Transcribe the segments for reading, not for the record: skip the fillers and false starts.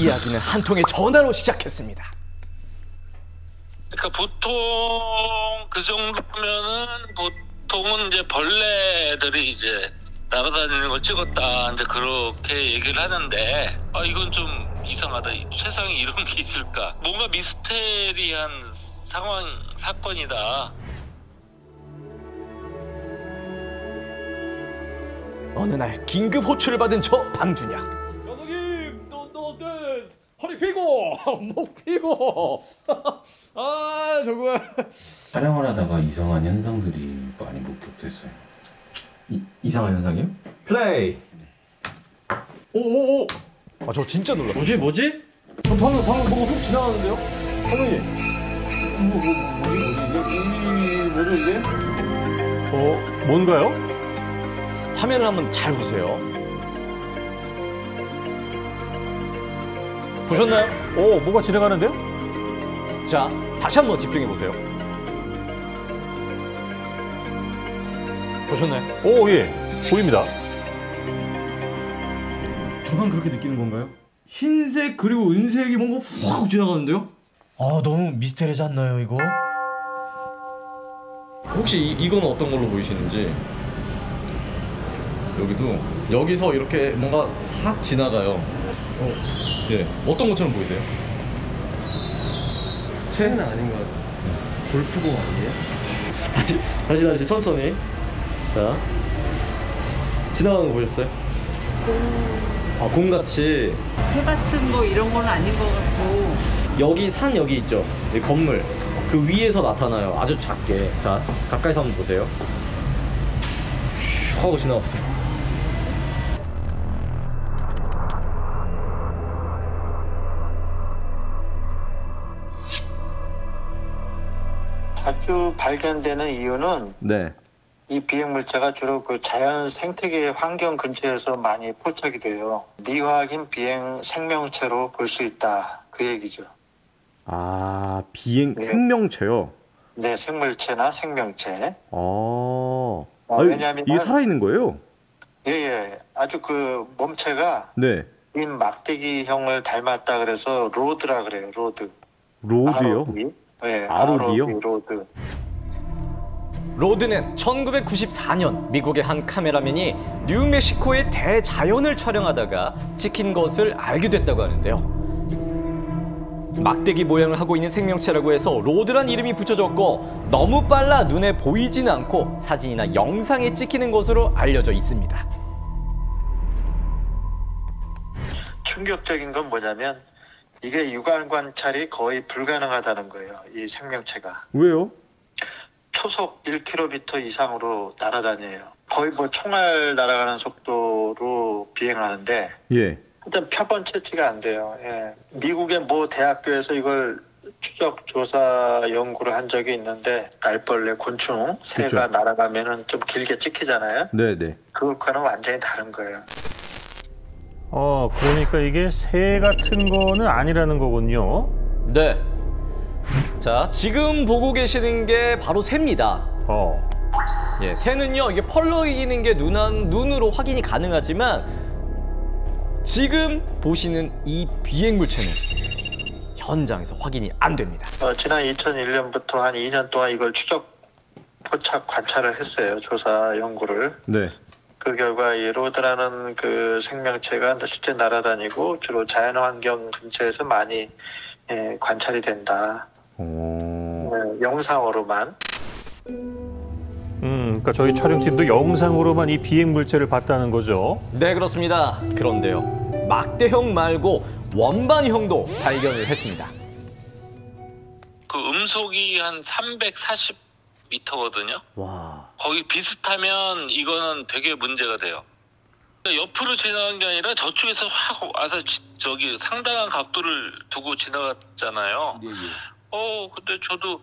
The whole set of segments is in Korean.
이야기는 한 통의 전화로 시작했습니다. 그러니까 보통 그 정도면은 보통은 이제 벌레들이 이제 날아다니는 걸 찍었다 이제 그렇게 얘기를 하는데 이건 좀 이상하다. 세상에 이런 게 있을까? 뭔가 미스테리한 사건이다. 어느 날 긴급 호출을 받은 저 방준혁. 감독님, 너 어때? 허리 펴고, 목 펴고. 아, 정말. 촬영을 하다가 이상한 현상들이 많이 목격됐어요. 이상한 현상이요? 플레이. 오오오. 저 진짜 놀랐어요. 뭐지? 저 방금 뭐가 훅 지나가는데요? 감독님. 뭐죠 이게? 뭔가요? 화면을 한번 잘 보세요. 보셨나요? 뭐가 지나가는데요? 자, 다시 한번 집중해 보세요. 보셨나요? 예. 보입니다. 저만 그렇게 느끼는 건가요? 흰색 그리고 은색이 뭔가 확 지나가는데요? 너무 미스테리하지 않나요, 이거? 혹시 이건 어떤 걸로 보이시는지? 여기도 여기서 이렇게 뭔가 싹 지나가요. 네, 어떤 것처럼 보이세요? 새는 아닌 것 같아요. 골프공 아니에요? 다시 천천히. 자, 지나가는 거 보셨어요? 공같이. 새 같은 거 이런 건 아닌 것 같고. 여기 산 여기 있죠? 이 건물 그 위에서 나타나요. 아주 작게. 자, 가까이서 한번 보세요. 슉 하고 지나갔어요. 자주 발견되는 이유는 네. 이 비행물체가 주로 그 자연 생태계 환경 근처에서 많이 포착이 돼요. 미확인 비행 생명체로 볼 수 있다. 그 얘기죠. 비행 네. 생명체요? 네, 생물체나 생명체. 왜냐하면 이게 살아있는 거예요? 예. 아주 그 몸체가 네. 긴 막대기형을 닮았다 그래서 로드라 그래요. 로드. 로드요? 네, ROD요? 로드. 로드는 1994년 미국의 한 카메라맨이 뉴멕시코의 대자연을 촬영하다가 찍힌 것을 알게 됐다고 하는데요. 막대기 모양을 하고 있는 생명체라고 해서 로드란 이름이 붙여졌고 너무 빨라 눈에 보이지는 않고 사진이나 영상에 찍히는 것으로 알려져 있습니다. 충격적인 건 뭐냐면 이게 육안 관찰이 거의 불가능하다는 거예요. 이 생명체가. 왜요? 초속 1km 이상으로 날아다녀요. 거의 뭐 총알 날아가는 속도로 비행하는데 예. 일단 표본 채취가 안 돼요. 예. 미국의 모 대학교에서 이걸 추적 조사 연구를 한 적이 있는데 날벌레, 곤충, 새가 날아가면은 좀 길게 찍히잖아요. 네네. 그것과는 완전히 다른 거예요. 그러니까 이게 새 같은 거는 아니라는 거군요. 네. 자, 지금 보고 계시는 게 바로 새입니다. 예, 새는요, 이게 펄럭이는 게 눈으로 확인이 가능하지만 지금 보시는 이 비행물체는 현장에서 확인이 안 됩니다. 지난 2001년부터 한 2년 동안 이걸 추적 포착 관찰을 했어요. 조사 연구를. 네. 그 결과 이 로드라는 그 생명체가 실제 날아다니고 주로 자연환경 근처에서 많이 관찰이 된다. 영상으로만. 그러니까 저희 촬영팀도 영상으로만 이 비행 물체를 봤다는 거죠. 네, 그렇습니다. 그런데요, 막대형 말고 원반형도 발견을 했습니다. 그 음속이 한 340m거든요. 와. 거기 비슷하면 이거는 되게 문제가 돼요. 옆으로 지나간 게 아니라 저쪽에서 확 와서 저기 상당한 각도를 두고 지나갔잖아요. 근데 저도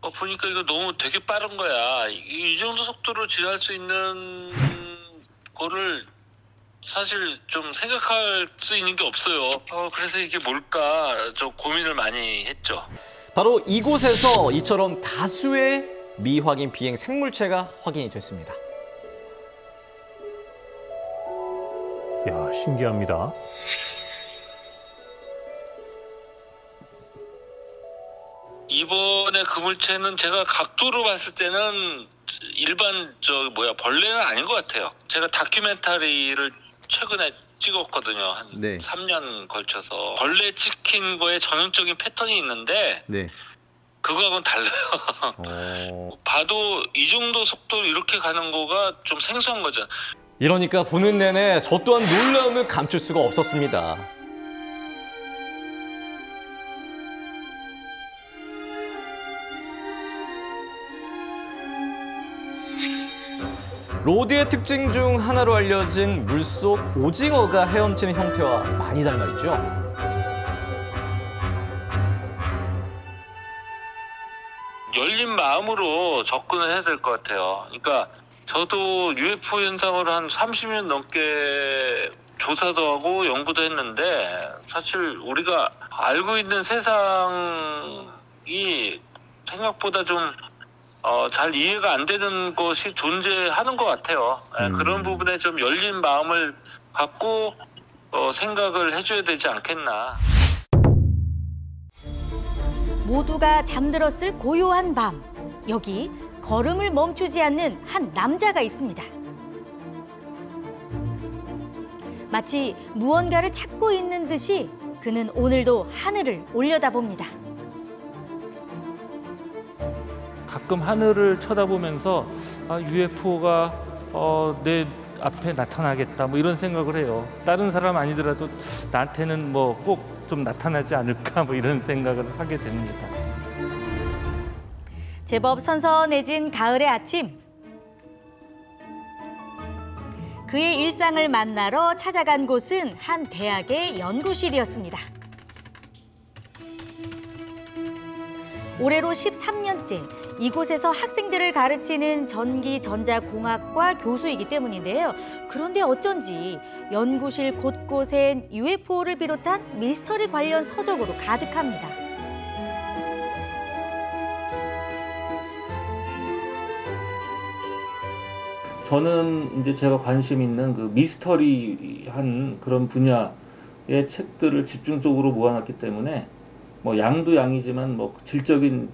보니까 이거 너무 되게 빠른 거야. 이 정도 속도로 지날 수 있는 거를 사실 좀 생각할 수 있는 게 없어요. 그래서 이게 뭘까 저 고민을 많이 했죠. 바로 이곳에서 이처럼 다수의 미확인 비행 생물체가 확인이 됐습니다. 야, 신기합니다. 이번에 그 물체는 제가 각도로 봤을 때는 일반 벌레는 아닌 것 같아요. 제가 다큐멘터리를 최근에 찍었거든요. 한 3년 걸쳐서. 벌레 찍힌 거에 전형적인 패턴이 있는데 그거하고는 달라요. 봐도 이 정도 속도로 이렇게 가는 거가 좀 생소한 거죠. 이러니까 보는 내내 저 또한 놀라움을 감출 수가 없었습니다. 로드의 특징 중 하나로 알려진 물속 오징어가 헤엄치는 형태와 많이 닮아 있죠. 열린 마음으로 접근을 해야 될 것 같아요. 그러니까 저도 UFO 현상을 한 30년 넘게 조사도 하고 연구도 했는데 사실 우리가 알고 있는 세상이 생각보다 좀 잘 이해가 안 되는 것이 존재하는 것 같아요. 그런 부분에 좀 열린 마음을 갖고 생각을 해줘야 되지 않겠나. 모두가 잠들었을 고요한 밤. 여기 걸음을 멈추지 않는 한 남자가 있습니다. 마치 무언가를 찾고 있는 듯이 그는 오늘도 하늘을 올려다봅니다. 가끔 하늘을 쳐다보면서 UFO가 내 앞에 나타나겠다 뭐 이런 생각을 해요. 다른 사람 아니더라도 나한테는 뭐 꼭 좀 나타나지 않을까 뭐 이런 생각을 하게 됩니다. 제법 선선해진 가을의 아침. 그의 일상을 만나러 찾아간 곳은 한 대학의 연구실이었습니다. 올해로 13년째 이곳에서 학생들을 가르치는 전기전자공학과 교수이기 때문인데요. 그런데 어쩐지 연구실 곳곳엔 UFO를 비롯한 미스터리 관련 서적으로 가득합니다. 저는 이제 제가 관심 있는 그 미스터리한 그런 분야의 책들을 집중적으로 모아놨기 때문에 뭐 양도 양이지만 뭐 질적인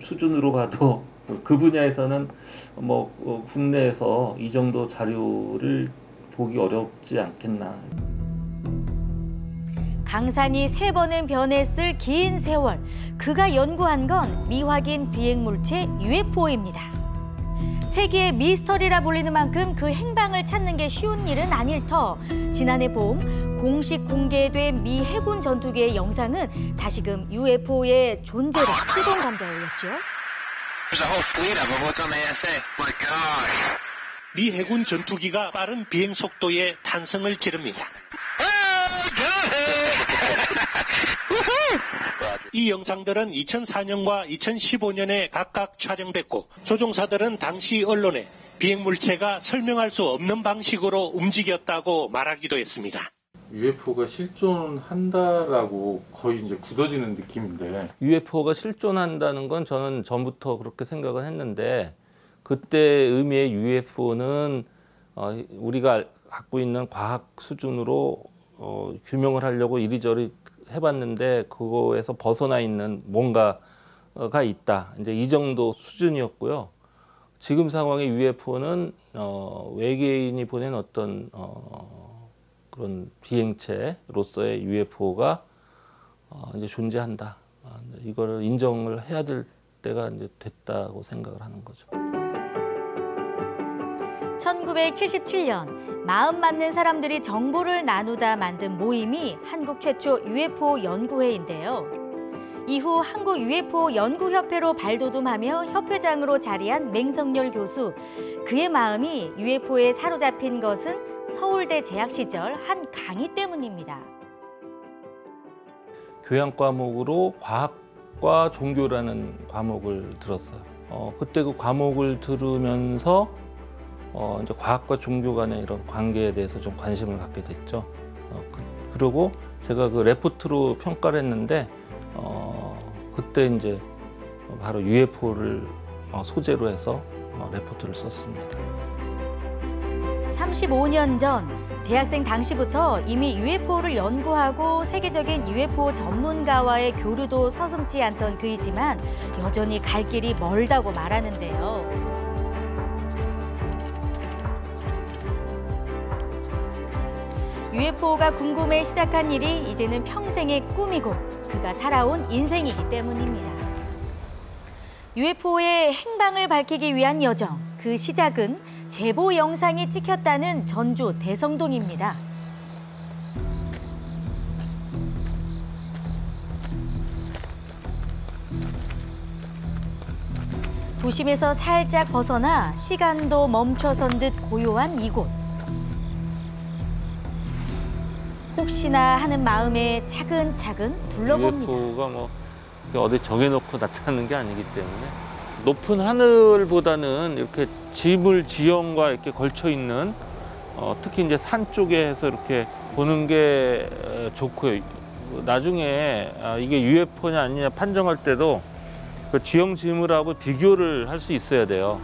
수준으로 봐도 그 분야에서는 뭐 국내에서 이 정도 자료를 보기 어렵지 않겠나. 강산이 3번은 변했을 긴 세월. 그가 연구한 건 미확인 비행물체 UFO입니다. 세계의 미스터리라 불리는 만큼 그 행방을 찾는 게 쉬운 일은 아닐 터. 지난해 봄 공식 공개된 미 해군 전투기의 영상은 다시금 UFO의 존재로 뜨거운 감자에 올렸죠. 미 해군 전투기가 빠른 비행 속도의 탄성을 지릅니다. 이 영상들은 2004년과 2015년에 각각 촬영됐고 조종사들은 당시 언론에 비행물체가 설명할 수 없는 방식으로 움직였다고 말하기도 했습니다. UFO가 실존한다라고 거의 이제 굳어지는 느낌인데 UFO가 실존한다는 건 저는 전부터 그렇게 생각을 했는데 그때 의미의 UFO는 우리가 갖고 있는 과학 수준으로 규명을 하려고 이리저리 해봤는데 그거에서 벗어나 있는 뭔가가 있다. 이제 이 정도 수준이었고요. 지금 상황의 UFO는 외계인이 보낸 어떤 그런 비행체로서의 UFO가 이제 존재한다. 이거를 인정을 해야 될 때가 이제 됐다고 생각을 하는 거죠. 1977년 마음 맞는 사람들이 정보를 나누다 만든 모임이 한국 최초 UFO 연구회인데요. 이후 한국 UFO 연구협회로 발돋움하며 협회장으로 자리한 맹성열 교수. 그의 마음이 UFO에 사로잡힌 것은 서울대 재학 시절 한 강의 때문입니다. 교양 과목으로 과학과 종교라는 과목을 들었어요. 그때 그 과목을 들으면서 이제 과학과 종교 간의 이런 관계에 대해서 좀 관심을 갖게 됐죠. 그리고 제가 그 레포트로 평가를 했는데 그때 이제 바로 UFO를 소재로 해서 레포트를 썼습니다. 35년 전 대학생 당시부터 이미 UFO를 연구하고 세계적인 UFO 전문가와의 교류도 서슴지 않던 그이지만 여전히 갈 길이 멀다고 말하는데요. UFO가 궁금해 시작한 일이 이제는 평생의 꿈이고 그가 살아온 인생이기 때문입니다. UFO의 행방을 밝히기 위한 여정, 그 시작은 제보 영상이 찍혔다는 전주 대성동입니다. 도심에서 살짝 벗어나 시간도 멈춰선 듯 고요한 이곳. 혹시나 하는 마음에 차근차근 둘러봅니다. UFO가 뭐 어디 정해놓고 나타나는 게 아니기 때문에 높은 하늘보다는 이렇게 지물 지형과 이렇게 걸쳐 있는 특히 이제 산 쪽에 해서 이렇게 보는 게 좋고요. 나중에 이게 UFO냐 아니냐 판정할 때도 그 지형 지물하고 비교를 할 수 있어야 돼요.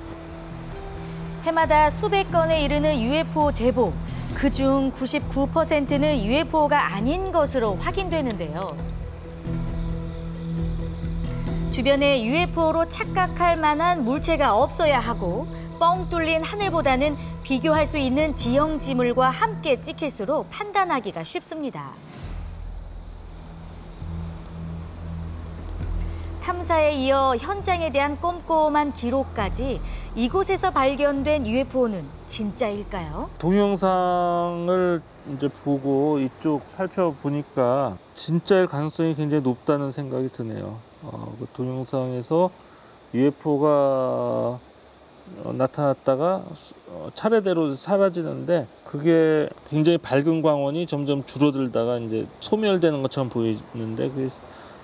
해마다 수백 건에 이르는 UFO 제보. 그중 99%는 UFO가 아닌 것으로 확인되는데요. 주변에 UFO로 착각할 만한 물체가 없어야 하고 뻥 뚫린 하늘보다는 비교할 수 있는 지형 지물과 함께 찍힐수록 판단하기가 쉽습니다. 탐사에 이어 현장에 대한 꼼꼼한 기록까지 이곳에서 발견된 UFO는 진짜일까요? 동영상을 이제 보고 이쪽 살펴보니까 진짜일 가능성이 굉장히 높다는 생각이 드네요. 그 동영상에서 UFO가 나타났다가 차례대로 사라지는데 그게 굉장히 밝은 광원이 점점 줄어들다가 이제 소멸되는 것처럼 보이는데 그게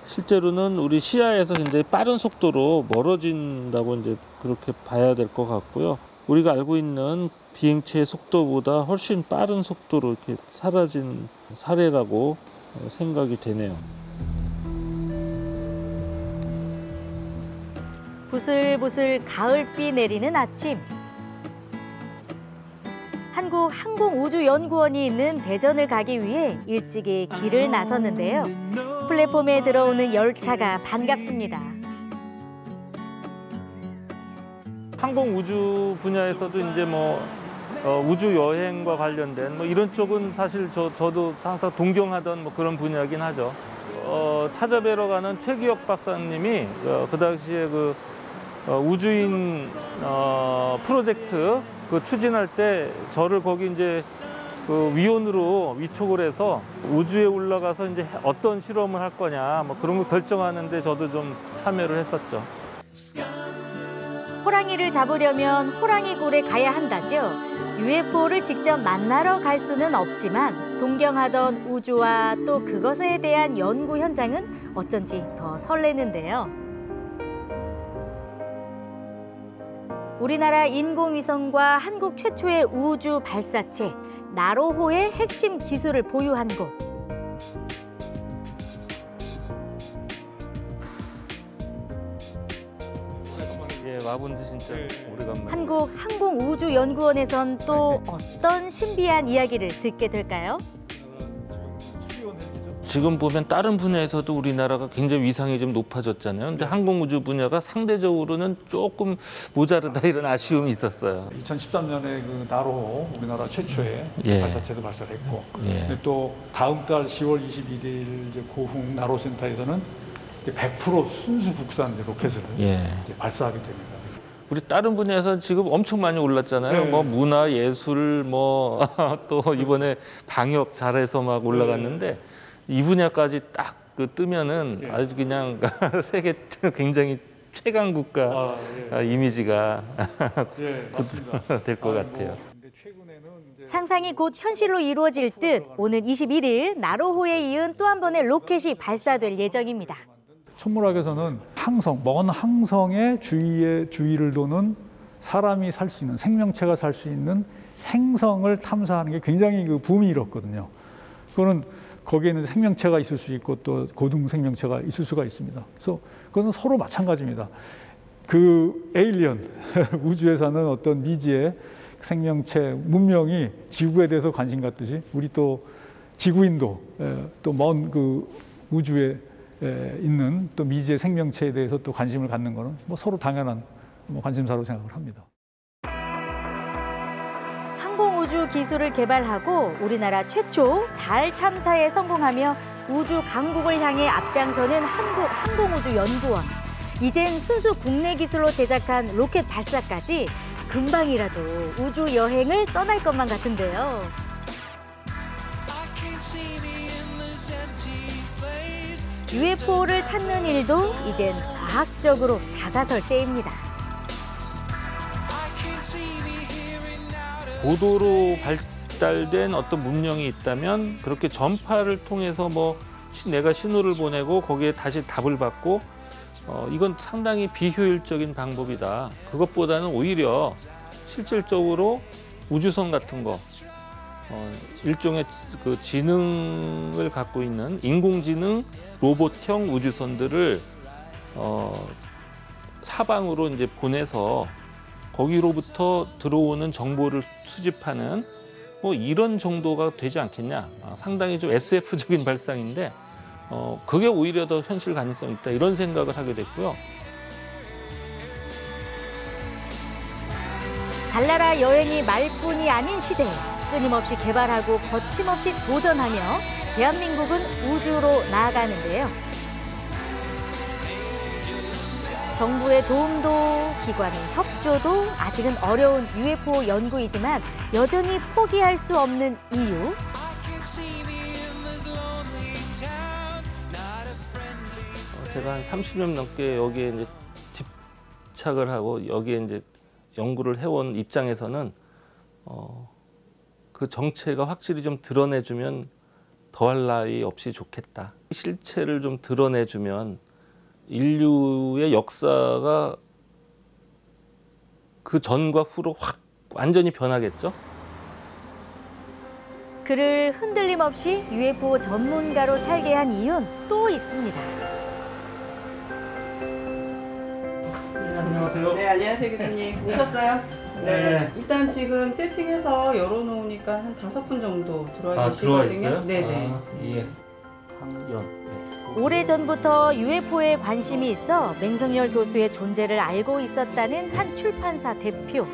실제로는 우리 시야에서 굉장히 빠른 속도로 멀어진다고 이제 그렇게 봐야 될 것 같고요. 우리가 알고 있는 비행체의 속도보다 훨씬 빠른 속도로 이렇게 사라진 사례라고 생각이 되네요. 부슬부슬 가을비 내리는 아침. 한국항공우주연구원이 있는 대전을 가기 위해 일찍이 길을 나섰는데요. 플랫폼에 들어오는 열차가 반갑습니다. 항공우주 분야에서도 이제 뭐 우주 여행과 관련된 뭐 이런 쪽은 사실 저도 항상 동경하던 뭐 그런 분야긴 하죠. 찾아뵈러 가는 최기혁 박사님이 그 당시에 그 우주인 프로젝트 그 추진할 때 저를 거기 이제 그 위원으로 위촉을 해서 우주에 올라가서 이제 어떤 실험을 할 거냐 뭐 그런 거 결정하는데 저도 좀 참여를 했었죠. 호랑이를 잡으려면 호랑이굴에 가야 한다죠. UFO를 직접 만나러 갈 수는 없지만 동경하던 우주와 또 그것에 대한 연구 현장은 어쩐지 더 설레는데요. 우리나라 인공위성과 한국 최초의 우주 발사체 나로호의 핵심 기술을 보유한 곳. 예, 와본지 진짜 오래간만에. 한국항공우주연구원에선 또 어떤 신비한 이야기를 듣게 될까요? 지금 보면 다른 분야에서도 우리나라가 굉장히 위상이 좀 높아졌잖아요. 근데 항공우주 분야가 상대적으로는 조금 모자르다 이런 아쉬움이 있었어요. 2013년에 그 나로호 우리나라 최초의 발사체도 발사했고 예. 또 다음 달 10월 21일 이제 고흥 나로센터에서는 이제 100% 순수 국산 이제 로켓을 이제 발사하게 됩니다. 우리 다른 분야에서 지금 엄청 많이 올랐잖아요. 네. 뭐 문화, 예술, 뭐 또 이번에 방역 잘해서 막 올라갔는데 이 분야까지 딱 그 뜨면은 아주 그냥 세계 굉장히 최강 국가 이미지가 될 것 같아요. 상상이 곧 현실로 이루어질 듯 오는 21일 나로호에 이은 또 한 번의 로켓이 발사될 예정입니다. 천문학에서는 항성, 먼 항성의 주위를 도는 사람이 살 수 있는, 생명체가 살 수 있는 행성을 탐사하는 게 굉장히 그 붐이 일었거든요. 그거는 거기에는 생명체가 있을 수 있고 또 고등 생명체가 있을 수가 있습니다. 그래서 그건 서로 마찬가지입니다. 그 에일리언, 우주에 사는 어떤 미지의 생명체, 문명이 지구에 대해서 관심 갖듯이 우리 또 지구인도 또 먼 그 우주에 있는 또 미지의 생명체에 대해서 또 관심을 갖는 거는 뭐 서로 당연한 관심사로 생각을 합니다. 항공우주 기술을 개발하고 우리나라 최초 달 탐사에 성공하며 우주 강국을 향해 앞장서는 한국항공우주연구원. 이젠 순수 국내 기술로 제작한 로켓 발사까지 금방이라도 우주 여행을 떠날 것만 같은데요. UFO를 찾는 일도 이젠 과학적으로 다가설 때입니다. 고도로 발달된 어떤 문명이 있다면 그렇게 전파를 통해서 뭐 내가 신호를 보내고 거기에 다시 답을 받고 이건 상당히 비효율적인 방법이다. 그것보다는 오히려 실질적으로 우주선 같은 거 일종의 그 지능을 갖고 있는 인공지능 로봇형 우주선들을 사방으로 이제 보내서 거기로부터 들어오는 정보를 수집하는 뭐 이런 정도가 되지 않겠냐. 상당히 좀 SF적인 발상인데 그게 오히려 더 현실 가능성이 있다. 이런 생각을 하게 됐고요. 달나라 여행이 말뿐이 아닌 시대에 끊임없이 개발하고 거침없이 도전하며 대한민국은 우주로 나아가는데요. 정부의 도움도 기관의 협조도 아직은 어려운 UFO 연구이지만 여전히 포기할 수 없는 이유. 제가 한 30년 넘게 여기에 이제 집착을 하고 여기에 이제 연구를 해온 입장에서는 그 정체가 확실히 좀 드러내주면 더할 나위 없이 좋겠다. 실체를 좀 드러내주면 인류의 역사가 그 전과 후로 확 완전히 변하겠죠. 그를 흔들림 없이 UFO 전문가로 살게 한 이유는 또 있습니다. 안녕하세요. 네, 안녕하세요 교수님. 오셨어요? 네. 일단 지금 세팅해서 열어놓으니까 한 5분 정도 들어와 계시거든요. 네네. 예. 학년. 오래전부터 UFO에 관심이 있어 맹성열 교수의 존재를 알고 있었다는 한 출판사 대표.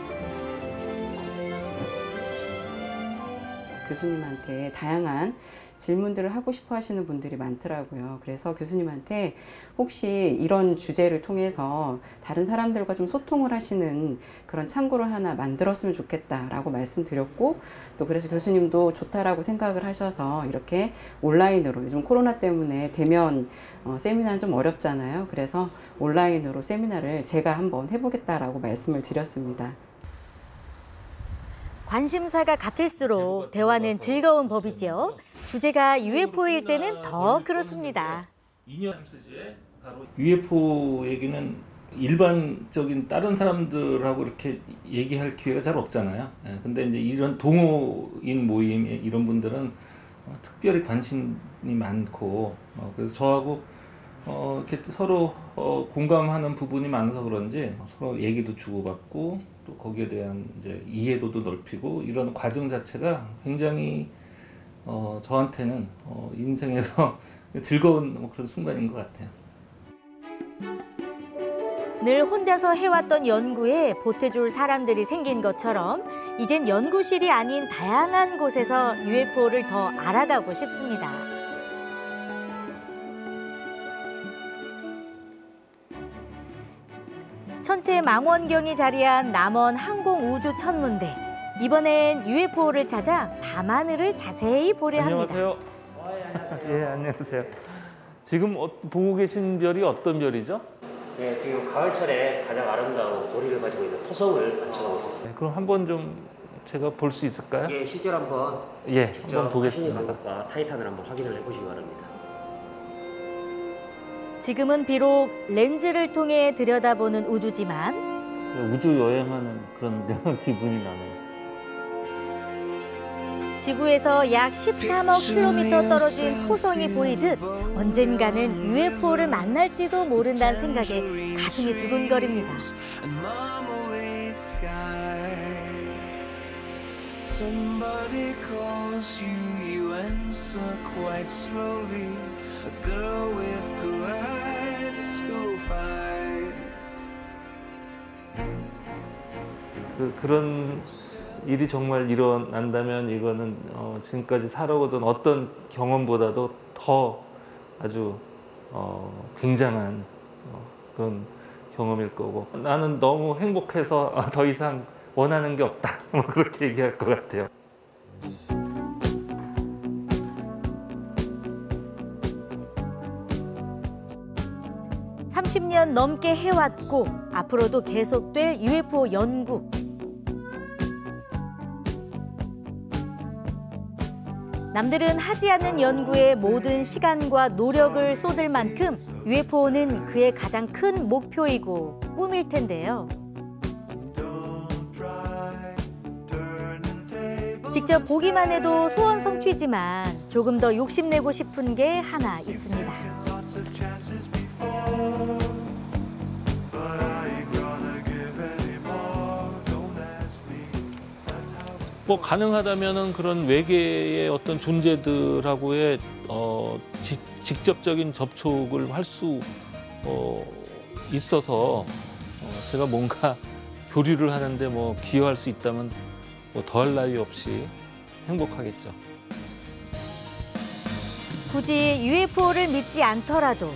교수님한테 다양한 질문들을 하고 싶어 하시는 분들이 많더라고요. 그래서 교수님한테 혹시 이런 주제를 통해서 다른 사람들과 좀 소통을 하시는 그런 창구를 하나 만들었으면 좋겠다라고 말씀드렸고, 또 그래서 교수님도 좋다라고 생각을 하셔서 이렇게 온라인으로, 요즘 코로나 때문에 대면 세미나는 좀 어렵잖아요. 그래서 온라인으로 세미나를 제가 한번 해보겠다라고 말씀을 드렸습니다. 관심사가 같을수록 대화는 즐거운 법이죠. 주제가 UFO일 때는 더 그렇습니다. UFO 얘기는 일반적인 다른 사람들하고 이렇게 얘기할 기회가 잘 없잖아요. 근데 이제 이런 동호인 모임 이런 분들은 특별히 관심이 많고, 그래서 저하고 이렇게 서로 공감하는 부분이 많아서 그런지 서로 얘기도 주고받고, 또 거기에 대한 이제 이해도도 넓히고, 이런 과정 자체가 굉장히 저한테는 인생에서 즐거운 그런 순간인 것 같아요. 늘 혼자서 해왔던 연구에 보태줄 사람들이 생긴 것처럼 이젠 연구실이 아닌 다양한 곳에서 UFO를 더 알아가고 싶습니다. 천체 망원경이 자리한 남원 항공우주천문대. 이번엔 UFO를 찾아 밤하늘을 자세히 보려 합니다. 안녕하세요. 예, 안녕하세요. 지금 보고 계신 별이 어떤 별이죠? 네, 지금 가을철에 가장 아름다운 고리를 가지고 있는 토성을 관측하고 있었습니다. 네, 그럼 한번 좀 제가 볼 수 있을까요? 예, 실제로 한번 한번 보겠습니다. 타이탄을 한번 확인을 해보시기 바랍니다. 지금은 비록 렌즈를 통해 들여다보는 우주지만 우주 여행하는 그런 기분이 나네요. 지구에서 약 13억 킬로미터 떨어진 토성이 보이듯 언젠가는 UFO를 만날지도 모른다는 생각에 가슴이 두근거립니다. Somebody calls you, you answer quite slowly. A girl with kaleidoscope eyes. 그런 일이 정말 일어난다면 이거는 지금까지 살아오던 어떤 경험보다도 더 아주 굉장한 그런 경험일 거고, 나는 너무 행복해서 더 이상 원하는 게 없다, 뭐 그렇게 얘기할 것 같아요. (30년) 넘게 해왔고 앞으로도 계속될 UFO 연구. 남들은 하지 않는 연구에 모든 시간과 노력을 쏟을 만큼 UFO는 그의 가장 큰 목표이고 꿈일 텐데요. 직접 보기만 해도 소원 성취지만 조금 더 욕심내고 싶은 게 하나 있습니다. 뭐 가능하다면은 그런 외계의 어떤 존재들하고의 직접적인 접촉을 할 수 있어서 제가 뭔가 교류를 하는데 뭐 기여할 수 있다면 뭐 더할 나위 없이 행복하겠죠. 굳이 UFO를 믿지 않더라도,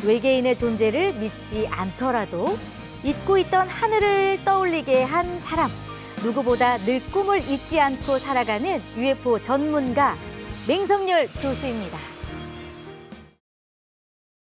외계인의 존재를 믿지 않더라도 잊고 있던 하늘을 떠올리게 한 사람. 누구보다 늘 꿈을 잊지 않고 살아가는 UFO 전문가 맹성열 교수입니다.